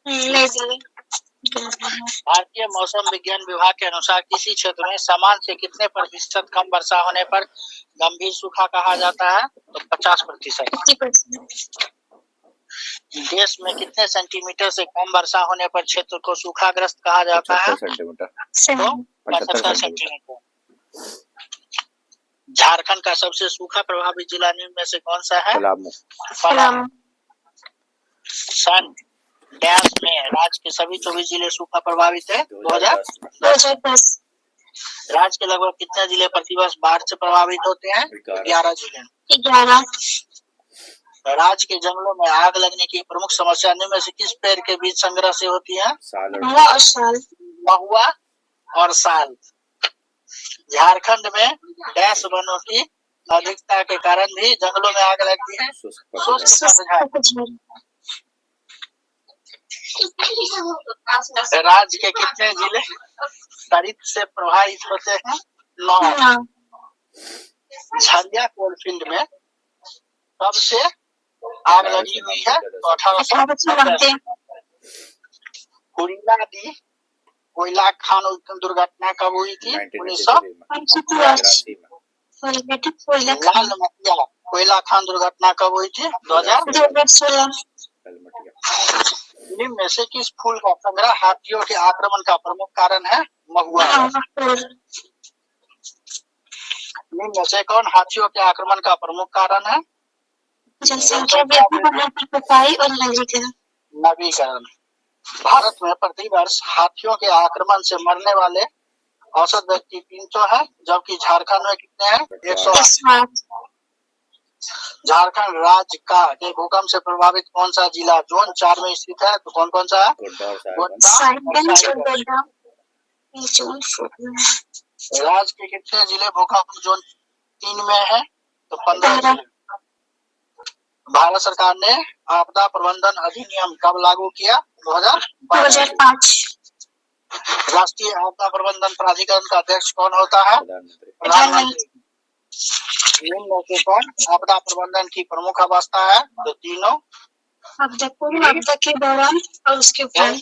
नई दिल्ली। भारतीय मौसम विज्ञान विभाग के अनुसार किसी क्षेत्र में सामान्य से कितने प्रतिशत कम वर्षा होने पर गंभीर सूखा कहा जाता है? तो 50%। देश में कितने सेंटीमीटर से कम वर्षा होने पर क्षेत्र को सूखाग्रस्त कहा जाता है? 75 सेंटीमीटर। झारखंड का सबसे सूखा प्रभावित जिला निम्न में से कौन सा है? पलामू। सन डैश में राज्य के सभी 24 जिले सूखा प्रभावित है? 2010। राज्य के लगभग कितने जिले प्रतिवर्ष बाढ़ से प्रभावित होते हैं? 11 जिले। 11। राज्य के जंगलों में आग लगने की प्रमुख समस्या निम्न में से किस पेड़ के बीज संग्रह से होती है? महुआ और साल। झारखंड में डैश वनों की अधिकता के कारण भी जंगलों में आग लगती है? राज्य के कितने जिले खरीद से प्रभावित होते हैं? 9। झंडिया कोलफील्ड में कब से आग लगी हुई है? तो 1890। कुरिला दी कोयला खान दुर्घटना कब हुई थी? 1985। लाल मटिया कोयला खान दुर्घटना कब हुई थी? 2016। निम्न में से किस फूल का संग्रह हाथियों के आक्रमण का प्रमुख कारण है? महुआ। निम्न में से कौन हाथियों के आक्रमण का प्रमुख कारण है? जनसंख्या वृद्धि और नवीकरण। भारत में प्रतिवर्ष हाथियों के आक्रमण से मरने वाले औसत व्यक्ति 300 है, जबकि झारखंड में कितने हैं? 108। झारखंड राज्य का के भूकंप से प्रभावित कौन सा जिला जोन 4 में स्थित है? तो कौन कौन सा है? राज्य के कितने जिले भूकंप जोन 3 में है? तो 15 जिले। भारत सरकार ने आपदा प्रबंधन अधिनियम कब लागू किया? 2005। राष्ट्रीय आपदा प्रबंधन प्राधिकरण का अध्यक्ष कौन होता है? प्रधानमंत्री। निम्न में से कौन आपदा प्रबंधन की प्रमुख अवस्था है? तो तीनों। आपदा पूर्व, आपदा के दौरान और उसके उपरांत।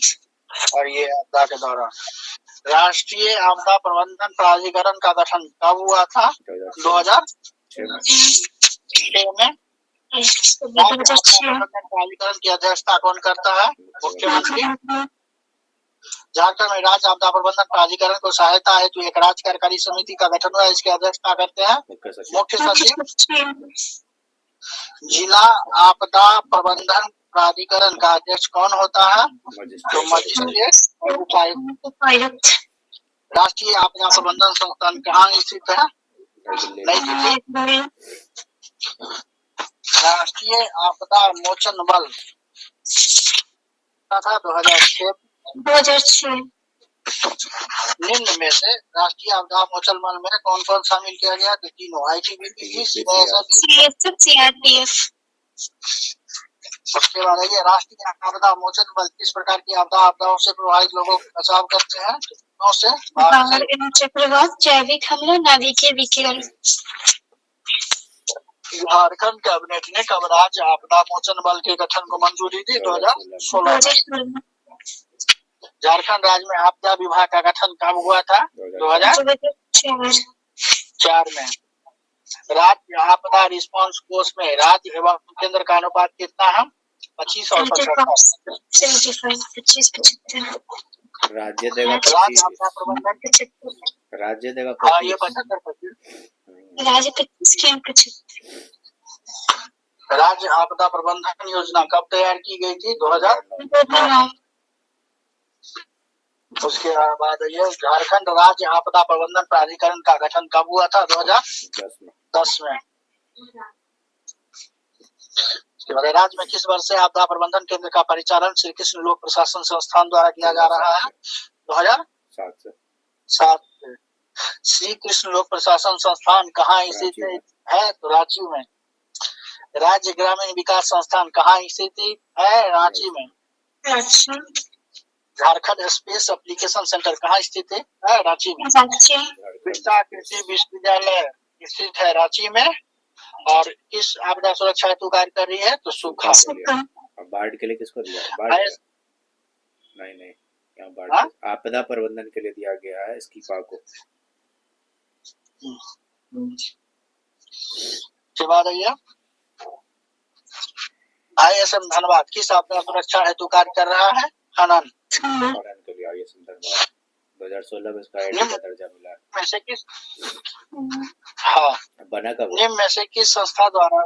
और ये आपदा के दौरान। राष्ट्रीय आपदा प्रबंधन प्राधिकरण का गठन कब हुआ था? 2006 में। प्राधिकरण की अध्यक्षता कौन करता है? मुख्यमंत्री। झारखंड में राज्य आपदा प्रबंधन प्राधिकरण को सहायता हेतु एक राज्य कार्यकारी समिति का गठन हुआ है, इसकी अध्यक्षता करते हैं मुख्य सचिव। जिला आपदा प्रबंधन प्राधिकरण का अध्यक्ष कौन होता है? तो मजिस्ट्रेट उपायुक्त। राष्ट्रीय आपदा प्रबंधन संस्थान कहाँ स्थित है? नई दिल्ली। राष्ट्रीय आपदा मोचन बल था 2006। निम्न में से राष्ट्रीय आपदा मोचन बल में कौन कौन शामिल किया गया? तो तीनों ITBP, CRPF। उसके बाद ये राष्ट्रीय आपदा मोचन बल किस प्रकार की आपदाओं से प्रभावित लोगों का बचाव करते हैं? बाढ़ एवं चक्रवात, जैविक हमला, नाभिकीय विकिरण। झारखंड कैबिनेट ने कब राज्य आपदा मोचन बल के गठन को मंजूरी दी? 2016। झारखंड राज्य में आपदा विभाग का गठन कब हुआ था? 2004 में। राज्य आपदा रिस्पांस कोष में राज्य एवं केंद्र का अनुपात कितना है? 25 और 75। राज्य देगा 25। आपदा प्रबंधन राज्य देगा 75। राज्य 25। राज्य आपदा प्रबंधन योजना कब तैयार की गई थी? 2009। उसके बाद ये झारखंड राज्य आपदा प्रबंधन प्राधिकरण का गठन कब हुआ था? 2010 में। उसके बाद राज्य में किस वर्ष से आपदा प्रबंधन केंद्र का परिचालन श्री कृष्ण लोक प्रशासन संस्थान द्वारा किया जा रहा है? 2007 से। श्री कृष्ण लोक प्रशासन संस्थान कहाँ स्थित है? तो रांची में। राज्य ग्रामीण विकास संस्थान कहाँ स्थित है? रांची में। झारखंड स्पेस एप्लीकेशन सेंटर कहाँ स्थित है? रांची में। बिरसा कृषि विश्वविद्यालय स्थित है रांची में। और किस आपदा सुरक्षा हेतु कार्य कर रही है? तो सूखा। बाढ़ के लिए किसको दिया? नहीं नहीं, यहाँ हाँ? बाढ़ आपदा प्रबंधन के लिए दिया गया है स्कीपा को। उसके बाद आइए, ISM धनबाद किस आपदा सुरक्षा हेतु कार्य कर रहा है? खनन। खनन के लिए ISM धनबाद 2016 में इसका आईडी का दर्जा मिला है। में से किस हाँ बना कब? निम्न में से किस संस्था द्वारा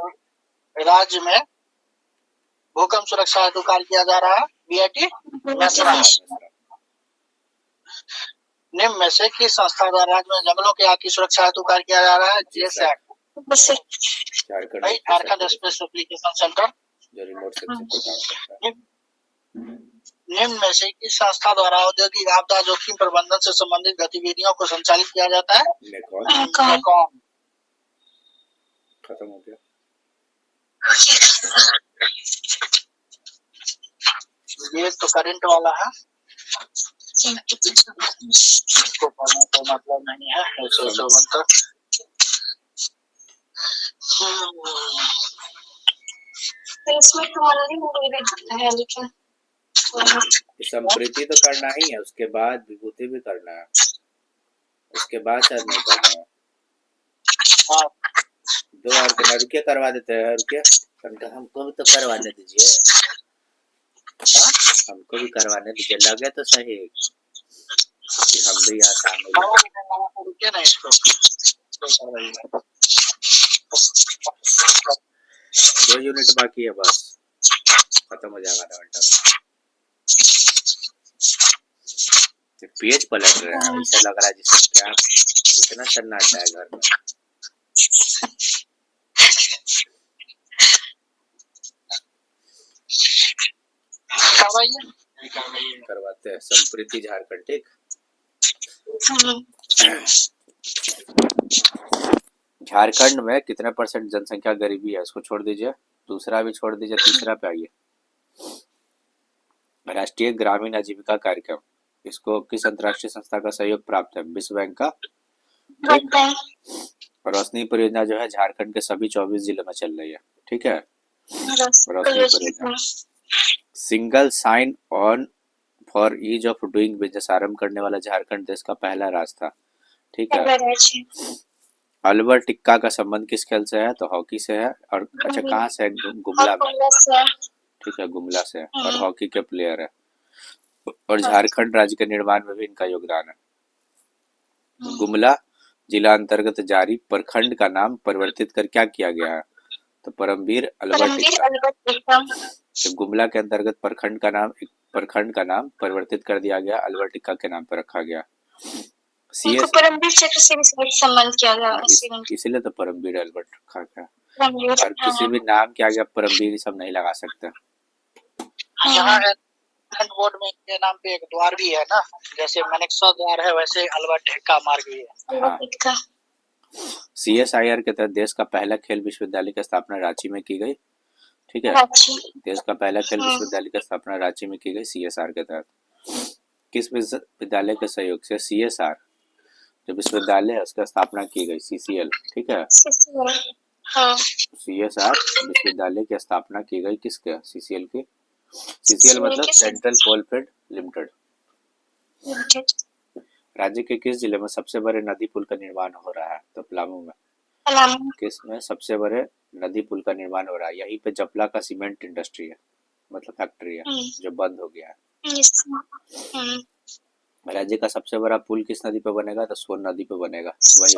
राज्य में भूकंप सुरक्षा हेतु कार्य किया जा रहा है? BIT मेसरा। निम्न में से किस संस्था द्वारा राज्य में जंगलों के आग की सुरक्षा हेतु कार्य किया जा रहा है? JSAC। Jharkhand space application centre जो रिमोट सेंसिंग पे काम करता है। निम्न में से किस संस्था द्वारा औद्योगिक आपदा जोखिम प्रबंधन से संबंधित गतिविधियों को संचालित किया जाता है? मेकॉन। खत्म हो गया। ये तो करंट वाला है, इसको पढ़ने का मतलब नहीं है। 154 तक इसमें तो मन है, लेकिन संप्रीति तो करना ही है, उसके बाद विभूति भी करना है, उसके बाद शायद नहीं करना है। हाँ 2 और करना, रुकिए करवा देते हैं। रुकिए, हमको भी तो करवाने दीजिए, हमको भी करवाने दीजिए, लगे तो सही कि हम भी यहाँ शामिल हैं। रुकिए ना इसको। 2 यूनिट बाकी है, बस खत्म हो जाएगा 2 घंटा में। पेज पलट रहे हैं, ऐसा लग रहा है जिससे क्या इतना सन्नाटा है घर में। करवाते हैं संप्रीति झारखंड। ठीक, झारखंड में कितने % जनसंख्या गरीबी है, इसको छोड़ दीजिए, दूसरा भी छोड़ दीजिए, तीसरा पे आइए। राष्ट्रीय ग्रामीण आजीविका कार्यक्रम, इसको किस अंतर्राष्ट्रीय संस्था का सहयोग प्राप्त है? विश्व बैंक का। रोशनी परियोजना जो है झारखंड के सभी 24 जिलों में चल रही है। ठीक है, रोशनी परियोजना। Single sign on for ease of doing business आरंभ करने वाला झारखंड देश का पहला राज्य था। ठीक है। अलवर टिक्का का संबंध किस खेल से है? तो हॉकी से है। और अच्छा, कहाँ से है? गुमला में। ठीक है, गुमला से है और हॉकी के प्लेयर है। और झारखंड राज्य के निर्माण में भी इनका योगदान है। गुमला जिला अंतर्गत जारी प्रखंड का नाम परिवर्तित कर क्या किया गया है? तो परमवीर अलवर टिक्का। तो गुमला के अंतर्गत प्रखंड का नाम परिवर्तित कर दिया गया, अलवर टिक्का के नाम पर रखा गया। परमवीर क्षेत्र से भी संबंध किया गया, इसीलिए तो परमवीर अलवर रखा गया। और किसी भी नाम के आगे परमवीर सब नहीं लगा सकते। यहाँ बोर्ड में के नाम पे एक द्वार भी है ना, जैसे मानेकशॉ द्वार है, वैसे अलवर टिक्का मार्ग भी है। CSIR के तहत देश का पहला खेल विश्वविद्यालय की स्थापना रांची में की गई। ठीक है, देश का पहला खेल विश्वविद्यालय की स्थापना रांची में की गई CSR के तहत। किस विश्वविद्यालय के सहयोग से CSR जो विश्वविद्यालय है उसका स्थापना की गई? CCL। ठीक है, CSR विश्वविद्यालय की स्थापना की गई किसके? CCL की। CCL मतलब सेंट्रल कोलफील्ड लिमिटेड। राज्य के किस जिले में सबसे बड़े नदी पुल का निर्माण हो रहा है? तो पलामू में। किस में सबसे बड़े नदी पुल का निर्माण हो रहा है? यहीं पे जपला का सीमेंट इंडस्ट्री है, मतलब फैक्ट्री है जो बंद हो गया है। राज्य का सबसे बड़ा पुल किस नदी पे बनेगा? तो सोन नदी पे बनेगा। वही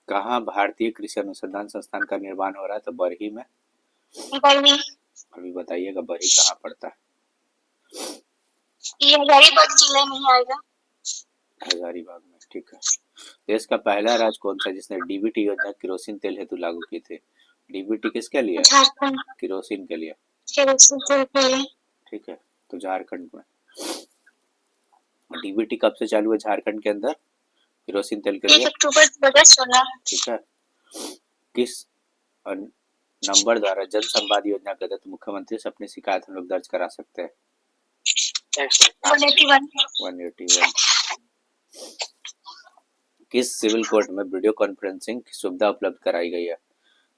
कहाँ भारतीय कृषि अनुसंधान संस्थान का निर्माण हो रहा है? तो बरही में। अभी बताइएगा बरही कहाँ पड़ता है? ये हजारीबाग जिले में आएगा। हजारीबाग में। ठीक है। देश का पहला राज्य कौन सा जिसने DBT योजना किरोसिन तेल हेतु लागू की थी? DBT किसके लिए? किरोसिन के लिए। ठीक है, तो झारखंड में। DBT कब से चालू है झारखंड के अंदर? किरोसिन तेल के लिए 1 अक्टूबर 2016। ठीक है। किस नंबर द्वारा जन संवाद योजना के तहत मुख्यमंत्री से अपनी शिकायत हम लोग दर्ज करा सकते हैं? 181। किस सिविल कोर्ट में वीडियो कॉन्फ्रेंसिंग की सुविधा उपलब्ध कराई गई है?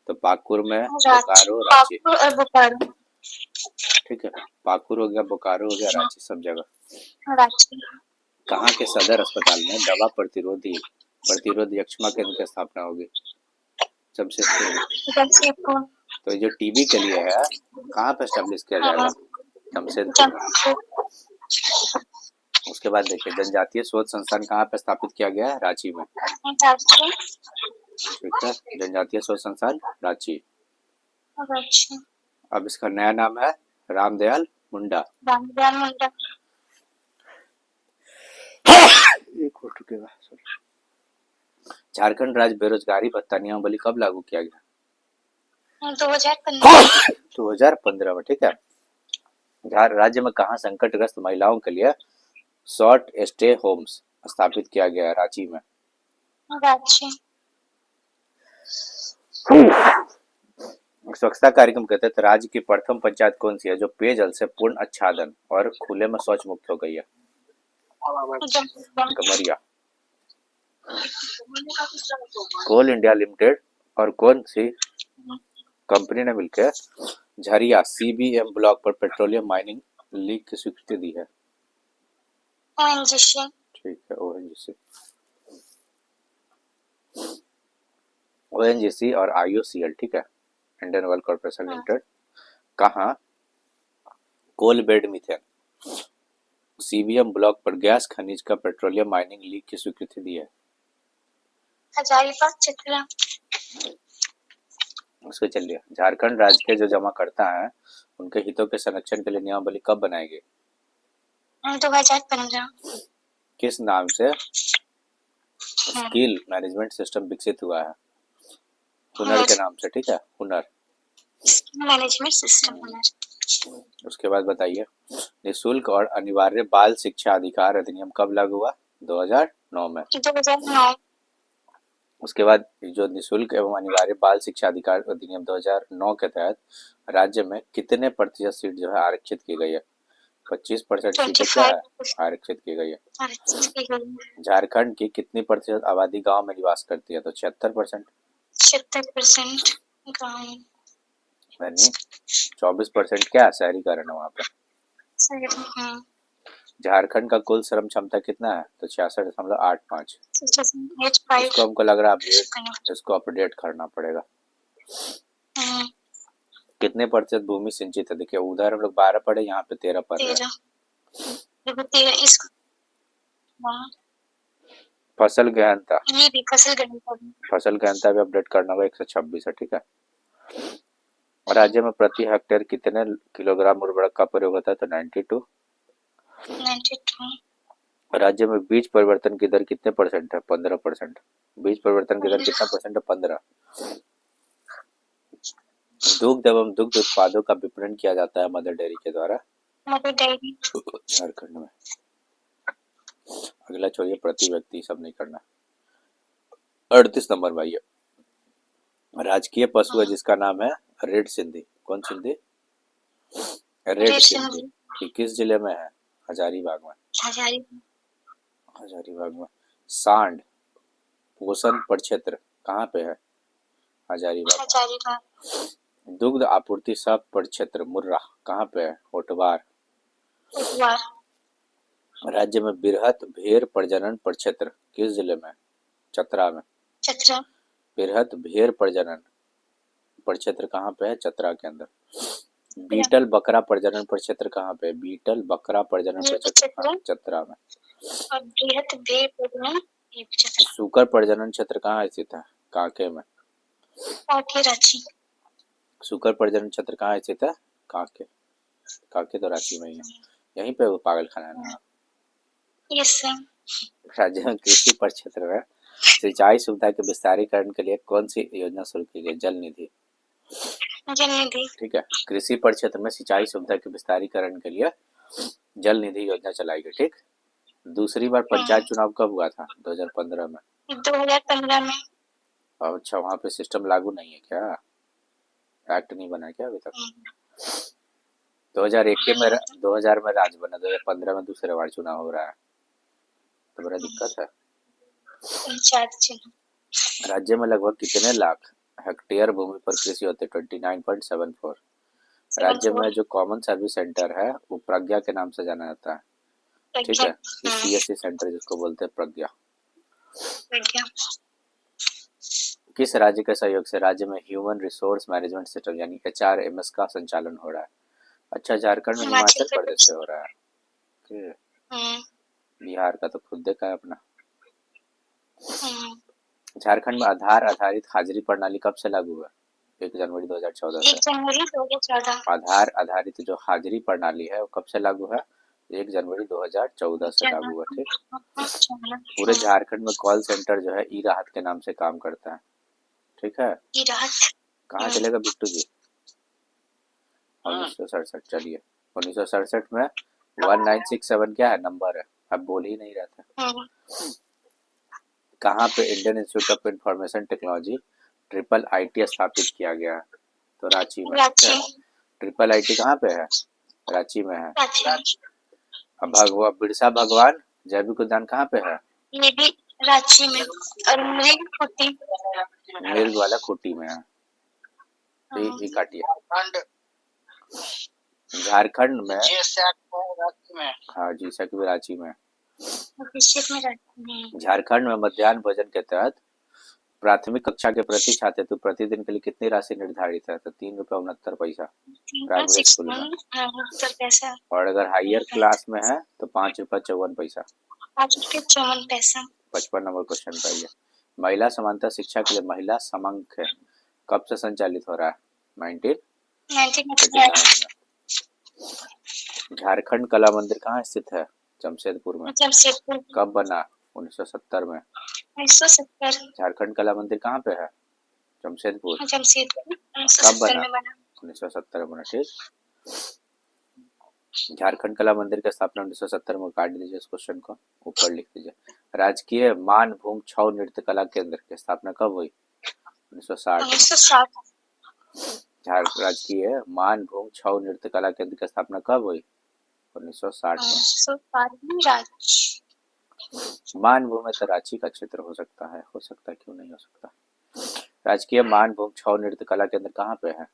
तो पाकुर में, बोकारो, रांची। ठीक है। पाकुर हो गया, बोकारो हो गया, रांची, सब जगह। रांची। कहाँ के सदर अस्पताल में दवा प्रतिरोधी यक्ष्मा केंद्र की स्थापना होगी? जमशेदपुर। तो ये जो टीबी के लिए है कहाँ पे एस्टेब्लिश किया जाएगा? जमशेदपुर में। उसके बाद देखिए जनजातीय शोध संस्थान कहाँ पे स्थापित किया गया है? रांची में। ठीक है, जनजातीय शोध संस्थान रांची। अब इसका नया नाम है रामदयाल मुंडा। एक हो चुकेगा। झारखंड राज्य बेरोजगारी भत्ता नियमावली कब लागू किया गया? 2015 में। ठीक है। राज्य में कहाँ संकटग्रस्त महिलाओं के लिए शॉर्ट स्टे होम्स स्थापित किया गया है? रांची में। स्वच्छता कार्यक्रम के तहत राज्य की प्रथम पंचायत कौन सी है जो पेयजल से पूर्ण आच्छादन और खुले में शौच मुक्त हो गई है? गमरिया। कोल इंडिया लिमिटेड और कौन सी कंपनी ने मिलकर झरिया सीबीएम ब्लॉक पर पेट्रोलियम माइनिंग लीग की स्वीकृति दी है? ओएनजीसी। ठीक है, ओएनजीसी और आईओसीएल। ठीक है, इंडियन ऑयल कॉर्पोरेशन लिमिटेड। कहाँ coal bed methane CBM block पर गैस खनिज का पेट्रोलियम माइनिंग लीग की स्वीकृति दी है? हजारीबाग, चतरा। उसके चलिए झारखंड राज्य के जो जमाकर्ता हैं उनके हितों के संरक्षण के लिए नियमावली कब बनाएगी? 2015। किस नाम से स्किल मैनेजमेंट सिस्टम विकसित हुआ है? हुनर के नाम से। ठीक है, हुनर मैनेजमेंट सिस्टम हुनर। उसके बाद बताइए निःशुल्क और अनिवार्य बाल शिक्षा अधिकार अधिनियम कब लागू हुआ? 2009 में। 2009। उसके बाद जो निःशुल्क एवं अनिवार्य बाल शिक्षा अधिकार अधिनियम 2009 के तहत राज्य में कितने प्रतिशत सीट जो है आरक्षित की गई है? 25% सीटें क्या है आरक्षित की गई है। झारखंड की कितनी प्रतिशत आबादी गांव में निवास करती है? तो 76%। 76% गाँव। यानी 24% क्या शहरीकरण है वहाँ पे। झारखंड का कुल श्रम क्षमता कितना है? तो 66.85। इसको हमको लग रहा है इसको अपडेट करना पड़ेगा। कितने प्रतिशत भूमि सिंचित है? देखिए उधर हम लोग 12 पढ़े, यहाँ पे 13 पढ़ रहे हैं। फसल गहनता भी अपडेट करना होगा। 126 है। ठीक है। राज्य में प्रति हेक्टेयर कितने किलोग्राम उर्वरक का प्रयोग होता है? तो 92। राज्य में बीज परिवर्तन की दर कितने परसेंट है? 15%। बीज परिवर्तन की दर कितना परसेंट है? 15। दुग्ध एवं दुग्ध उत्पादों का विपणन किया जाता है मदर डेयरी के द्वारा? झारखंड में। अगला छोड़िए, प्रति व्यक्ति सब नहीं करना। 38 नंबर भाई, राजकीय पशु है जिसका नाम है रेड सिंधी। कौन सिंधी? रेड सिंधी। किस जिले में है? हजारीबाग में। हजारीबाग में। सांड पोषण प्रक्षेत्र कहाँ पे है? हजारीबाग। दुग्ध आपूर्ति सब प्रक्षेत्र मुर्रा कहाँ पे है? होटवार। राज्य में बृहत भेड़ प्रजनन प्रक्षेत्र किस जिले में? चतरा में। बृहत भेड़ प्रजनन प्रक्षेत्र कहाँ पे है? चतरा के अंदर। बीटल बकरा प्रजनन प्रक्षेत्र कहाँ पे? बीटल बकरा प्रजनन प्रक्षेत्र चतरा में। सुकर प्रजनन क्षेत्र कहाँ स्थित है? कांके में। सुकर प्रजनन क्षेत्र कहाँ स्थित है? कांके। कांके तो रांची में ही है। यहीं पे वो पागल खाना है ना। राज्य में कृषि प्रक्षेत्र में सिंचाई सुविधा के विस्तारीकरण के लिए कौन सी योजना शुरू की गई? जल निधि। ठीक है, कृषि प्रक्षेत्र में सिंचाई सुविधा के विस्तारीकरण के लिए जल निधि योजना चलाई गई। ठीक। दूसरी बार पंचायत चुनाव कब हुआ था? 2015 में। 2015 में। अच्छा, वहाँ पे सिस्टम लागू नहीं है क्या? एक्ट नहीं बना क्या अभी तक? 2000 में राज बना, 2015 में दूसरे बार चुनाव हो रहा है, तो बड़ा दिक्कत है। राज्य में लगभग कितने लाख हेक्टेयर भूमि पर कृषि होते? 29.74। राज्य में जो कॉमन सर्विस सेंटर है वो प्रज्ञा के नाम से जाना जाता है, ठीक है। CSC सेंटर जिसको बोलते हैं प्रज्ञा। किस राज्य के सहयोग से राज्य में ह्यूमन रिसोर्स मैनेजमेंट सिस्टम यानी HRMS का संचालन हो रहा है? अच्छा, झारखंड में हिमाचल प्रदेश से हो रहा है। बिहार का तो खुद देखा है अपना। झारखंड में आधार आधारित हाजिरी प्रणाली कब से लागू हुआ? 1 जनवरी 2014 से। 1 जनवरी 2014। आधार आधारित जो हाजिरी प्रणाली है वो कब से लागू है? 1 जनवरी 2014 से लागू हुआ, ठीक। पूरे झारखंड में कॉल सेंटर जो है ई-राहत के नाम से काम करता है, ठीक है। कहाँ चलेगा बिट्टू जी? 1967। चलिए 1967 में 1967 क्या है नंबर है, अब बोल ही नहीं रहा था। कहाँ पे Indian institute of information technology IIIT स्थापित किया गया है? तो रांची में। IIIT कहाँ पे है? रांची में है। अब बिरसा भगवान जैविक उद्यान कहाँ पे है? ये भी रांची में। और मृग वाला खूंटी में है। ये काटिए। झारखंड में हाँ जी रांची में। झारखंड में मध्याह्न भोजन के तहत प्राथमिक कक्षा के प्रति छात्र हेतु प्रतिदिन के लिए कितनी राशि निर्धारित है? तो 3.69 रुपए प्राइमरी स्कूल में। और अगर हायर क्लास में है तो 5.54 रुपए। 5.54 पैसा। 55 नंबर क्वेश्चन का ये। महिला समानता शिक्षा के लिए महिला समंख्य कब से संचालित हो रहा है? 1989 में। झारखंड कला मंदिर कहाँ स्थित है? जमशेदपुर में। कब बना? 1970 में। 1970। झारखंड कला मंदिर कहाँ पे है? जमशेदपुर। कब बना? 1970 में बना, ठीक। झारखंड कला मंदिर की स्थापना 1970 में। काट दीजिए इस क्वेश्चन को, ऊपर लिख दीजिए। राजकीय मानभूम छऊ नृत्य कला केंद्र की स्थापना कब हुई? 1960। राजकीय मानभूम छऊ नृत्य कला केंद्र की स्थापना कब हुई? 1960 में। मानभूम में तो रांची का क्षेत्र हो सकता है, क्यों नहीं हो सकता। राजकीय मानभूम छऊ नृत्य कला केंद्र कहाँ पे है?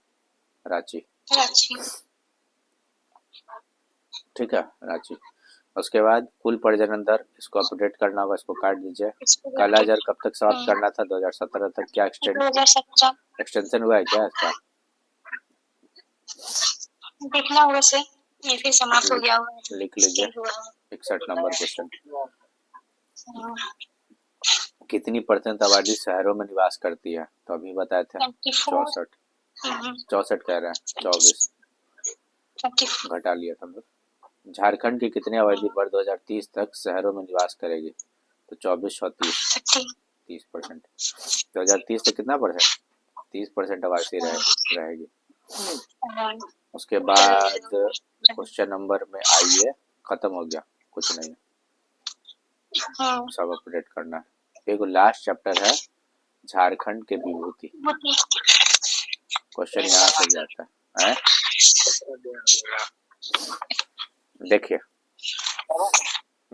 रांची। ठीक है, रांची। उसके बाद कुल प्रजनन दर, इसको अपडेट करना होगा, इसको काट दीजिए। कालाजार कब तक समाप्त करना था? 2017 तक। क्या एक्सटेंशन हुआ है क्या इसका? देखना होगा से ये फिर समाप्त हो गया होगा। लिख लीजिए 61 नंबर क्वेश्चन। कितनी % आबादी शहरों में निवास करती है? तो अभी बताए थे 64 कह रहे हैं, 24 घटा लिया था हम लोग। झारखंड की कितनी आबादी वर्ष 2030 तक शहरों में निवास करेगी? तो 24 और 30%। 2030 तक कितना %? 30% आबादी रहेगी। उसके बाद क्वेश्चन नंबर में आइए, खत्म हो गया, कुछ नहीं, सब अपडेट करना है। एक लास्ट चैप्टर है झारखंड के विभूति। क्वेश्चन यहाँ से जाता है, देखिए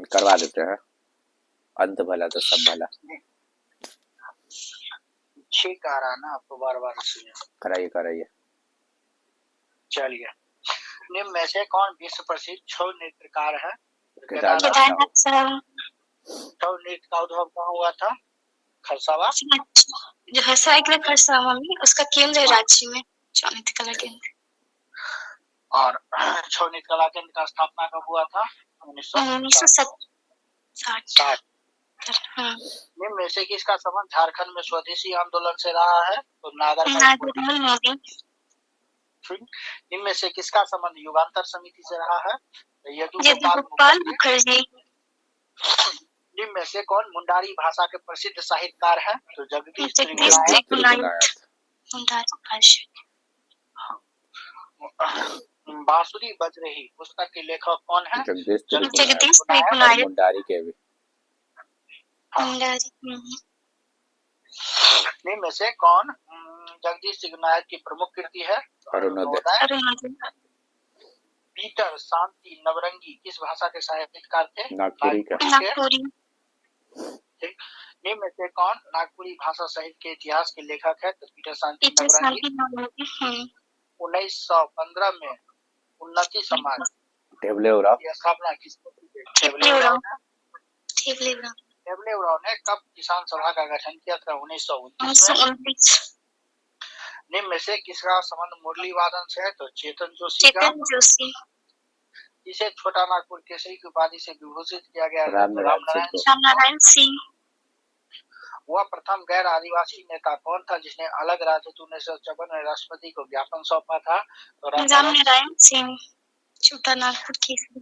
करवा देते हैं, अंत भला तो सब भला। ठीक आ रहा ना आपको, बार बार कराइए। चलिए, निम्न में से कौन विश्व प्रसिद्ध छऊ नृत्यकार है? केदारनाथ साहब। छऊ नृत्य का उद्भव कहाँ हुआ था? खरसावा। जो है खरसावा में, उसका केंद्र है रांची में, छऊ नृत्य कला केंद्र। और छऊ नृत्य कला केंद्र का स्थापना कब हुआ था? 1960। निम्न में से किसका संबंध झारखंड में स्वदेशी आंदोलन से रहा है? तो नागर मोदी। निम्न में से किसका संबंध युगांतर समिति से रहा है? यदुगोपाल मुखर्जी। निम्न में से कौन मुंडारी भाषा के प्रसिद्ध साहित्यकार है? तो जगदीश त्रिगुणायत। बांसुरी बज रही पुस्तक के लेखक कौन है? जगदीश त्रिगुणायत। मुंडारी के भी। निम्न में से कौन जगदीश त्रिगुणायत की प्रमुख कृति है? अरुणोदय। पीटर शांति नवरंगी किस भाषा के साहित्यकार थे? नागपुरी। निम्न में से कौन नागपुरी भाषा साहित्य के इतिहास के लेखक है? तो पीटर शांति नवरंगी। 1915 में उन्नति समाज टेबले उराव की स्थापना किसने की? ठेबले उराव टेबले उराव ने कब किसान सभा का गठन किया था? 1929 में। 1929 निम्न में से किसका संबंध मुरली वादन से है? तो चेतन जोशी का। चेतन जोशी इसे छोटा नागपुर केसरी की उपाधि से विभूषित किया गया है? राम तो रामनारायण सिंह वह प्रथम गैर आदिवासी नेता कौन था जिसने अलग राज्य 1954 में राष्ट्रपति को ज्ञापन सौंपा था? तो रामनारायण सिंह छोटा नागपुर केसरी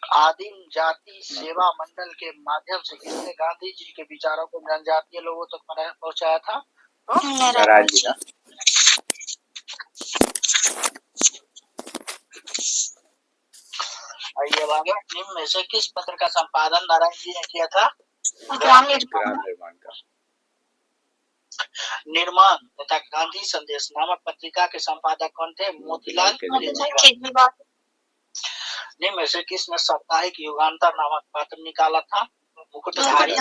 आदिम जाति सेवा मंडल के माध्यम से किसने गांधी जी के विचारों को जनजातीय लोगों तक पहुंचाया था? तो नारायण जी आइए आगे। निम्न में से किस पत्र का संपादन नारायण जी ने किया था? ग्राम निर्माण का। निर्माण तथा गांधी संदेश नामक पत्रिका के संपादक कौन थे? मोतीलाल केजरीवाल निम्न में से किसने साप्ताहिक युगांतर नामक पत्र निकाला था? मुकुटधारी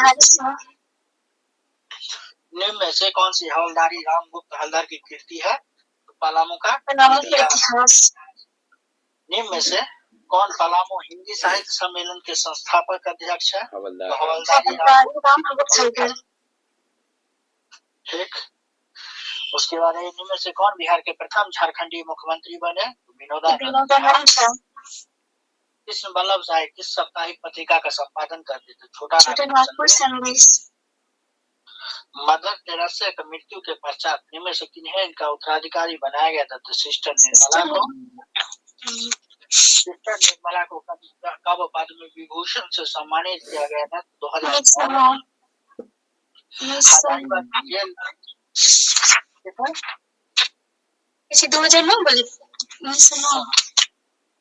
निम्न में से कौन सी हवलदारी रामगुप्त हलदर की कृति है? पलामू का इतिहास निम्न में से कौन पलामू हिंदी साहित्य सम्मेलन के संस्थापक अध्यक्ष है? हवलदारी रामगुप्त हलदर ठीक। उसके बाद निम्न में से कौन बिहार के प्रथम झारखंडी मुख्यमंत्री बने? विनोदानंद झा। कृष्ण वल्लभ साय किस साप्ताहिक पत्रिका का संपादन करते थे? छोटा नागपुर संदेश। मदर टेरेसा की मृत्यु के पश्चात निम्न से किन्हें इनका उत्तराधिकारी बनाया गया था? तो सिस्टर निर्मला को। सिस्टर निर्मला को कब पद्म विभूषण से सम्मानित किया गया था? 2009 बोले 1909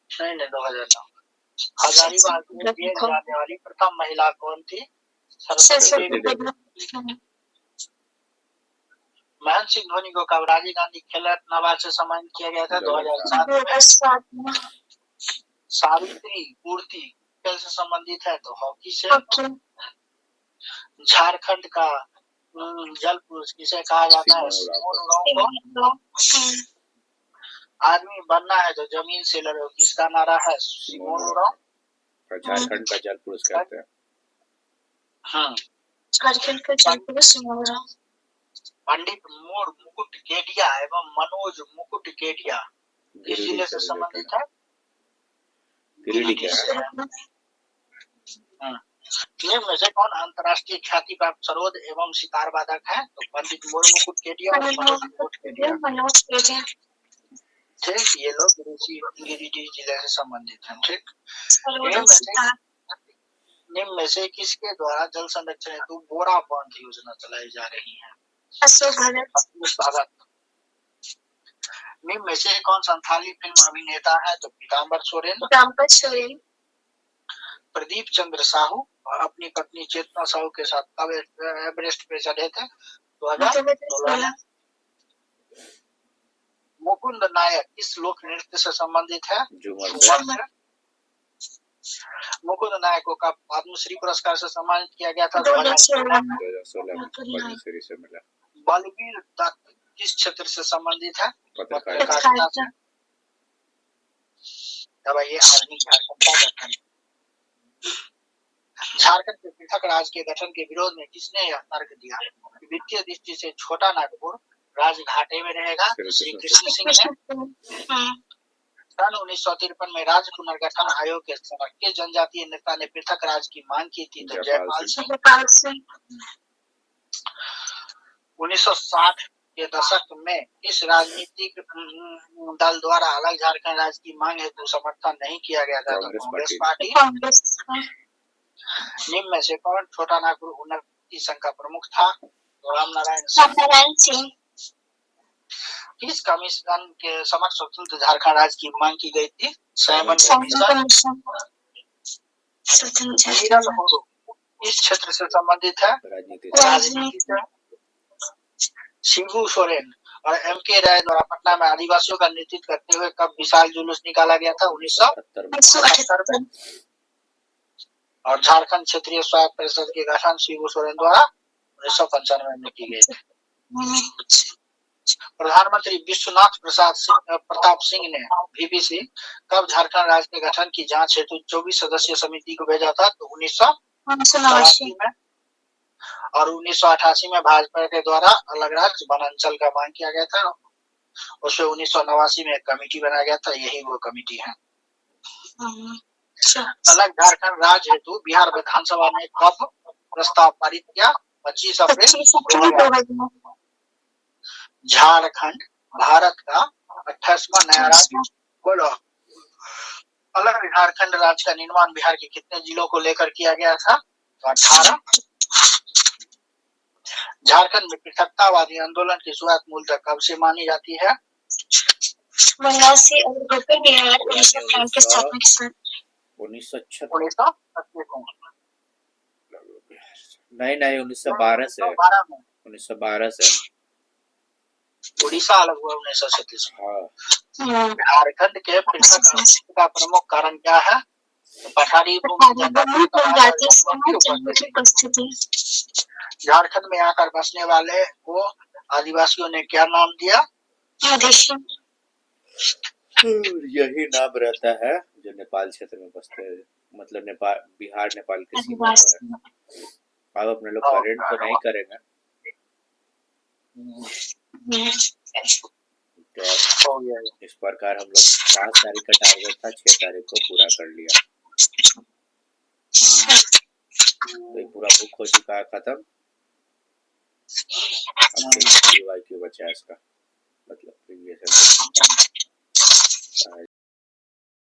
नहीं 2009। हजारीबाग में किए जाने वाली प्रथम महिला कौन थी? सरस्वती देवी। महेंद्र सिंह धोनी को कब राजीव गांधी खेल रत्न अवार्ड से सम्मानित किया गया था? 2007 में। सावित्री मूर्ति खेल से संबंधित है? तो हॉकी से। झारखंड का जल पुरुष किसे कहा जाता है? सिमोन उरांव को। आदमी बनना है तो जमीन से लड़ो किसका नारा है? सिमोन उरांव। झारखंड का जल पुरुष कहते हैं। झारखंड का जल पुरुष सिमोन उरांव। पंडित मोर मुकुट केडिया एवं मनोज मुकुट केडिया किस जिले से संबंधित है? गिरिडीह। निम्न में से कौन अंतर्राष्ट्रीय ख्याति प्राप्त सरोद एवं सितार वादक है? तो पंडित मोर मुकुट केडिया और मनोज मुकुट केडिया। ठीक, ये लोग गिरिडीह जिले से संबंधित हैं। ठीक। निम्न में से किसके द्वारा जल संरक्षण हेतु बोरा बांध योजना चलाई जा रही है? अशोक भगत। निम्न में से कौन संथाली फिल्म अभिनेता है? तो पीताम्बर सोरेन। प्रदीप चंद्र साहू अपनी पत्नी चेतना साहू के साथ कब एवरेस्ट पे चढ़े थे? 2016। मुकुंद नायक किस लोक नृत्य से संबंधित है? झूमर। मुकुंद नायक को कब पद्मश्री पुरस्कार से सम्मानित किया गया था? 2016 पद्मश्री से मिला। बलबीर दत्त किस क्षेत्र से संबंधित है? पत्रकारिता से। तब ये आदमी झारखंड का गठन। झारखंड के पृथक राज्य के गठन के विरोध में किसने यह तर्क दिया? वित्तीय दृष्टि से छोटा नागपुर राजघाटे में रहेगा? श्री कृष्ण सिंह ने। सन 1953 में राज्य पुनर्गठन आयोग के समय किस जनजातीय नेता ने पृथक राज्य की मांग की थी? तो जयपाल सिंह। 1960 के दशक में इस राजनीतिक दल द्वारा अलग झारखंड राज्य की मांग हेतु समर्थन नहीं किया गया था? तो कांग्रेस पार्टी। निम्न में से कौन छोटा नागपुर उन्नति संघ का प्रमुख था? तो रामनारायण सिंह। किस कमीशन के समक्ष स्वतंत्र झारखंड राज्य की मांग की गई थी? Simon commission. इस क्षेत्र से संबंधित है? राजनीति से। शिबू सोरेन और एम.के. राय द्वारा पटना में आदिवासियों का नेतृत्व करते हुए कब विशाल जुलूस निकाला गया था? 1978 में। और झारखंड क्षेत्रीय स्वायत्त परिषद के गठन शिबू सोरेन द्वारा 1995 में की गई थी। प्रधानमंत्री विश्वनाथ प्रताप सिंह ने VPC कब झारखंड राज्य के गठन की जांच हेतु 24 सदस्यीय समिति को भेजा था? तो 1989 में। और 1988 में भाजपा के द्वारा अलग राज्य वनांचल का मांग किया गया था। उसमें 1989 में एक कमेटी बनाया गया था, यही वो कमेटी है। अलग झारखंड राज्य हेतु बिहार विधानसभा ने कब प्रस्ताव पारित किया? 25 अप्रैल। झारखंड भारत का 28वां नया राज्य। बोलो, अलग झारखंड राज्य का निर्माण बिहार के कितने जिलों को लेकर किया गया था? तो 18। झारखंड में पृथकतावादी आंदोलन की शुरुआत मूलतः कब से मानी जाती है? बंगाल से बिहार 1936 नहीं 1912 से। 1912 से उड़ीसा अलग हुआ 1937 में। हाँ। झारखंड के पृथक का प्रमुख कारण क्या है? पठारी झारखंड में आकर बसने वाले को आदिवासियों ने क्या नाम दिया? यही नाम रहता है जो नेपाल क्षेत्र में बसते हैं, मतलब नेपाल, बिहार नेपाल के सीमा पर है। अब अपने लोग परेड तो नहीं करेंगे, तो इस प्रकार हम लोग 5 तारीख का टारगेट था, 6 तारीख को पूरा कर लिया। तो ये पूरा बुक हो चुका है, खत्म। अब क्यों बचा है इसका मतलब प्रीवियस